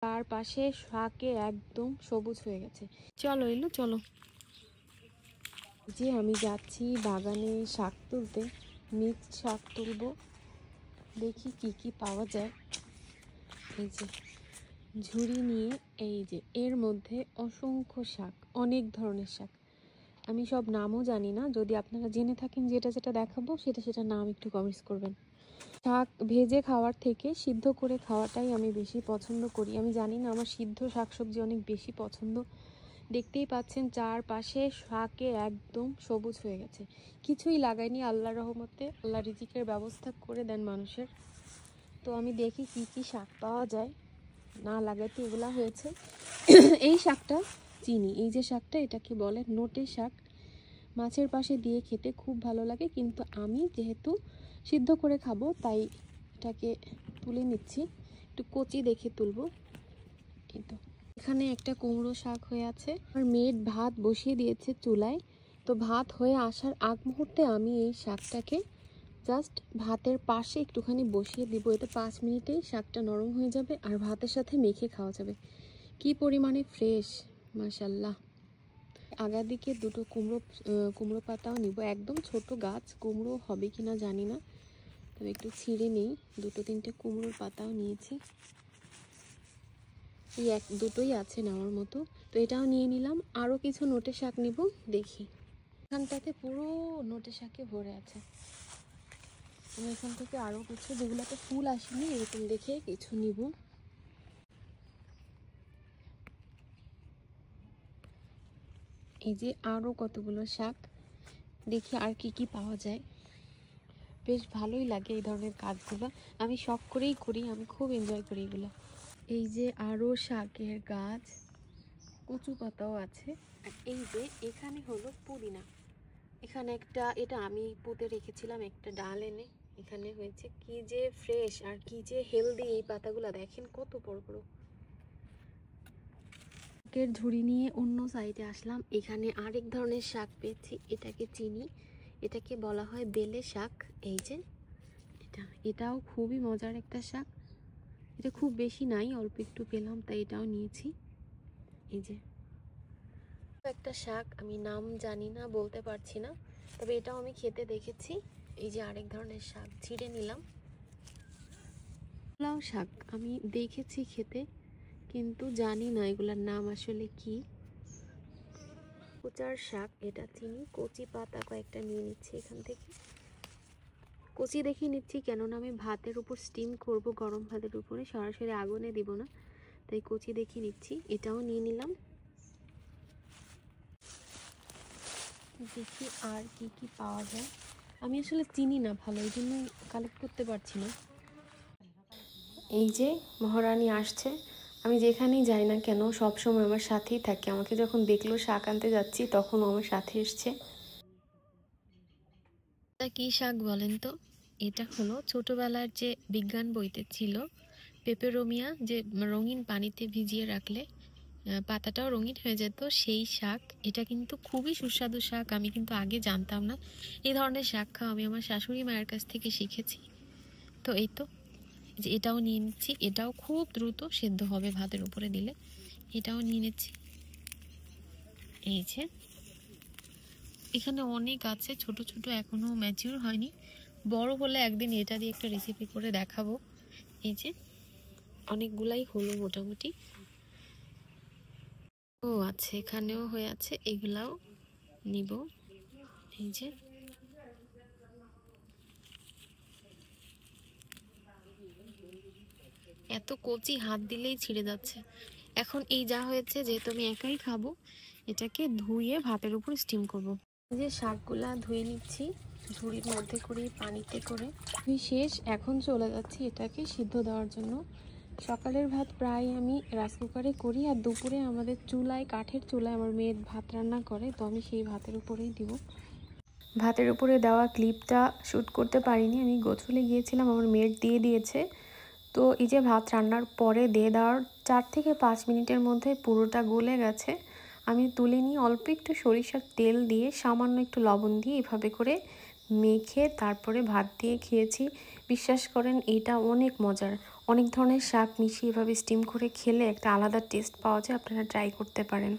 তার পাশে শাকে একদম সবুজ হয়ে গেছে। চলো এলো চলো, যে আমি যাচ্ছি বাগানে শাক তুলতে, মিক্সড শাক তুলবো, দেখি কি কি পাওয়া যায়। এই যে ঝুড়ি নিয়ে, এই যে এর মধ্যে অসংখ্য শাক, অনেক ধরনের শাক। আমি সব নামও জানি না, যদি আপনারা জেনে থাকেন যেটা যেটা দেখাবো সেটা নাম একটু কমেন্টস করবেন। শাক ভেজে খাওয়ার থেকে সিদ্ধ করে খাওয়াটাই আমি বেশি পছন্দ করি। আমি জানি না, আমার সিদ্ধ শাকসবজি অনেক বেশি পছন্দ। দেখতেই পাচ্ছেন চারপাশে শাকে একদম সবুজ হয়ে গেছে, কিছুই লাগাইনি। আল্লাহর রহমতে আল্লাহ রিজিকের ব্যবস্থা করে দেন মানুষের। তো আমি দেখি কি কি শাক পাওয়া যায়, না লাগাইতে এগুলা হয়েছে। এই শাকটা চিনি, এই যে শাকটা, এটাকে বলে নোটে শাক। মাছের পাশে দিয়ে খেতে খুব ভালো লাগে, কিন্তু আমি যেহেতু সিদ্ধ করে খাবো তাই এটাকে তুলে নিচ্ছি, একটু কচি দেখে তুলবো। এই তো এখানে একটা কুমড়ো শাক হয়ে আছে। আর মেয়ের ভাত বসিয়ে দিয়েছে চুলায়, তো ভাত হয়ে আসার আগ মুহূর্তে আমি এই শাকটাকে জাস্ট ভাতের পাশে একটুখানি বসিয়ে দিব। এতে 5 মিনিটেই শাকটা নরম হয়ে যাবে আর ভাতের সাথে মেখে খাওয়া যাবে। কি পরিমাণে ফ্রেশ, মাশাল্লাহ। আগার দিকে দুটো কুমড়ো পাতাও নিব, একদম ছোট গাছ, কুমড়ো হবে কিনা জানি না, তবে একটু ছিঁড়ে নেই। দুটো তিনটে কুমড়োর পাতাও নিয়েছি, এই দুটোই আছে নেওয়ার মতো, তো এটাও নিয়ে নিলাম। আরও কিছু নোটে শাক নিব, দেখি। এখানটাতে পুরো নোটে শাকে ভরে আছে। আমি এখান থেকে আরও কিছু, যেগুলোতে ফুল আসেনি এরকম দেখে কিছু নিব। এই যে আরও কতগুলো শাক, দেখি আর কি কি পাওয়া যায়। বেশ ভালোই লাগে এই ধরনের কাজগুলো, আমি শখ করেই করি, আমি খুব এনজয় করি এগুলো। এই যে আরও শাকের গাছ, কচু পাতাও আছে। আর এই যে এখানে হলো পুদিনা, এখানে একটা, এটা আমি পুঁতে রেখেছিলাম একটা ডাল এনে, এখানে হয়েছে। কি যে ফ্রেশ আর কি যে হেলদি এই পাতাগুলো, দেখেন কত বড় বড়। শাকের ঝুড়ি নিয়ে অন্য সাইডে আসলাম, এখানে আরেক ধরনের শাক পেয়েছি, এটাকে চিনি, এটাকে বলা হয় বেলে শাক। এই যে এটাও খুবই মজার একটা শাক। এটা খুব বেশি নাই, অল্প একটু পেলাম তাই এটাও নিয়েছি। এই যে একটা শাক, আমি নাম জানি না, বলতে পারছি না, তবে এটাও আমি খেতে দেখেছি। এই যে আরেক ধরনের শাক, ছিঁড়ে নিলাম। লাউ শাক আমি দেখেছি খেতে, কিন্তু জানি না এগুলোর নাম আসলে কি। কুচার শাক, এটা চিনি। কচি পাতা কয়েকটা নিয়ে নিচ্ছি এখান থেকে, কচি দেখে নিচ্ছি, কেননা আমি ভাতের উপর স্টিম করব, গরম ভাতের উপরে সরাসরি আগুনে দিব না, তাই কচি দেখে নিচ্ছি। এটাও নিয়ে নিলাম। দেখি আর কি কি পাওয়া যায়, আমি আসলে চিনি না ভালো, এই জন্য কালেক্ট করতে পারছি না। এই যে মহারানী আসছে, আমি যেখানেই যাই না কেন সবসময় আমার সাথেই থাকে। আমাকে যখন দেখলো শাক আনতে যাচ্ছি তখন আমার সাথে এসছে। এটা কি শাক বলেন তো? এটা হলো ছোটবেলার যে বিজ্ঞান বইতে ছিল, পেপেরোমিয়া, যে রঙিন পানিতে ভিজিয়ে রাখলে পাতাটাও রঙিন হয়ে যেত, সেই শাক। এটা কিন্তু খুবই সুস্বাদু শাক, আমি কিন্তু আগে জানতাম না। এই ধরনের শাক খাওয়া আমি আমার শাশুড়ি মায়ের কাছ থেকে শিখেছি। তো এই তো, যে এটাও নিয়ে নিচ্ছি, এটাও খুব দ্রুত সেদ্ধ হবে ভাতের উপরে দিলে। এটাও নিয়ে নিচ্ছি। এই যে এখানে অনেক আছে, ছোট ছোট, এখনো ম্যাচিউর হয়নি, বড় হলে একদিন এটা দিয়ে একটা রেসিপি করে দেখাবো। এই যে অনেকগুলাই হলো মোটামুটি। ও আছে, এখানেও হয়ে আছে, এগুলাও নিব। এই যে এত কচি, হাত দিলেই ছিঁড়ে যাচ্ছে। এখন এই যা হয়েছে, যেহেতু আমি একাই খাবো, এটাকে ধুয়ে ভাতের উপর স্টিম করব। এই যে শাকগুলা ধুয়ে নিচ্ছি ঝুড়ির মধ্যে করে, পানিতে করে। আমি শেষ, এখন চলে যাচ্ছি এটাকে সিদ্ধ দেওয়ার জন্য। সকালের ভাত প্রায় আমি রাইস কুকারে করি, আর দুপুরে আমাদের চুলায়, কাঠের চুলায় আমার মেয়ে ভাত রান্না করে, তো আমি সেই ভাতের উপরেই দিব। ভাতের উপরে দেওয়া ক্লিপটা শ্যুট করতে পারিনি, আমি গোসলে গিয়েছিলাম, আমার মেয়ের দিয়ে দিয়েছে। তো এই যে ভাত রান্নার পরে দিয়ে দেওয়ার 4 থেকে 5 মিনিটের মধ্যে পুরোটা গলে গেছে। আমি তুলে নিয়ে অল্প একটু সরিষার তেল দিয়ে, সামান্য একটু লবণ দিয়ে এভাবে করে মেখে তারপরে ভাত দিয়ে খেয়েছি। বিশ্বাস করেন এটা অনেক মজার, অনেক ধরনের শাক মিশিয়ে এভাবে স্টিম করে খেলে একটা আলাদা টেস্ট পাওয়া যায়, আপনারা ট্রাই করতে পারেন।